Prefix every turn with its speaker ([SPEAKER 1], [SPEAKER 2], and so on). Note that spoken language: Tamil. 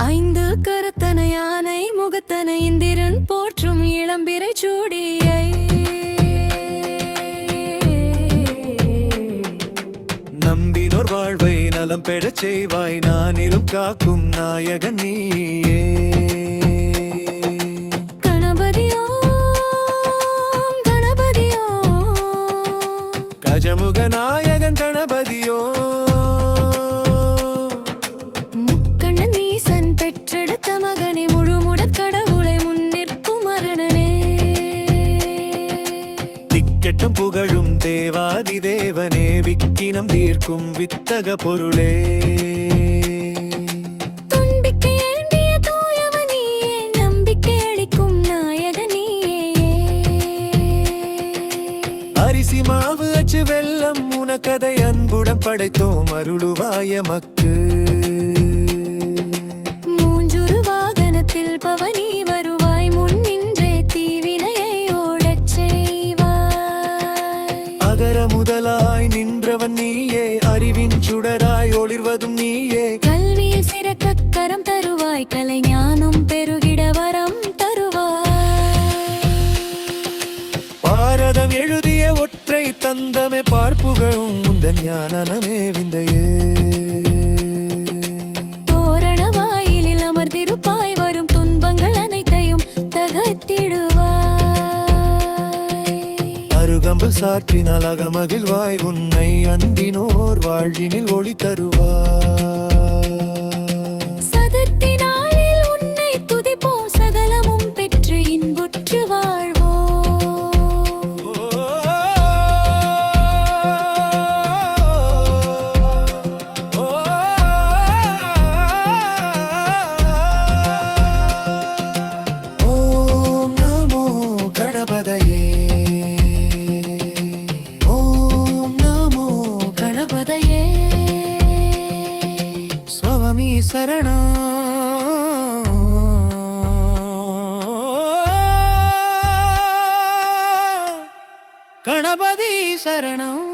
[SPEAKER 1] ஐந்து கரத்தனை யானை முகத்தனை இந்திரன் போற்றும் இளம்பிறை சூடியை
[SPEAKER 2] நம்பினோர் வாழ்வை நலம் பெறச் செய்வாய் நானிலும் காக்கும் நாயகன் நீயே.
[SPEAKER 1] கணபதியோ கணபதியோ
[SPEAKER 2] கஜமுக நாயகன் கணபதியோ
[SPEAKER 1] முக்கண்ணன் ஈசன் பெற்றெடுத்த மகனே முழுமுடற் கடவுளை முன்னிற்கும் அரணனே.
[SPEAKER 2] திக்கெட்டும் புகழும் தேவாதி தேவனே விக்கினம் தீர்க்கும் வித்தக பொருளே.
[SPEAKER 1] துன்பிக்கை ஏந்திய தூயவனியே நம்பிக்கை அளிக்கும் நாயகனியே.
[SPEAKER 2] அரிசி மாவு அச்சு வெல்லம் உனக்கதை அன்புடன் படைத்தோம் அருளுவாய மக்கு.
[SPEAKER 1] மூஞ்சுரு வாகனத்தில் பவனி வருவாய் முன் நின்றே தீவினையை ஓடச் செய்வாய்.
[SPEAKER 2] அகர முதலாய் நின்றவன் நீயே அறிவின் சுடராய் ஒளிர்வதும் நீயே.
[SPEAKER 1] கல்வியில் சிறக்க கரம் தருவாய் கலை ஞானம் பெருகிட வரம் தருவாய்.
[SPEAKER 2] பாரதம் எழுதிய ஒற்றை தந்தமே பார்ப்புகளும் உந்தன் ஞானமே விந்தையே.
[SPEAKER 1] தோரண வாயிலில் அமர்ந்திருப்பாய் வரும் துன்பங்கள் அனைத்தையும் தகர்த்திடுவாய்.
[SPEAKER 2] அருகம்பு சாற்றினால் அகமகிழ்வாய் உன்னை அன்பினோர் வாழ்வினில் ஒளி தருவாய்.
[SPEAKER 1] சதத்தினாளில் உன்னை துதிப்போம் சகலமும் பெற்று இன்புற்று வாழ்வோம்.
[SPEAKER 2] ஓம் நமோ கணபதையே. ஓம் நமோ
[SPEAKER 1] கணபதையே
[SPEAKER 2] சுவாமி சரணம். கணபதி சரணம்.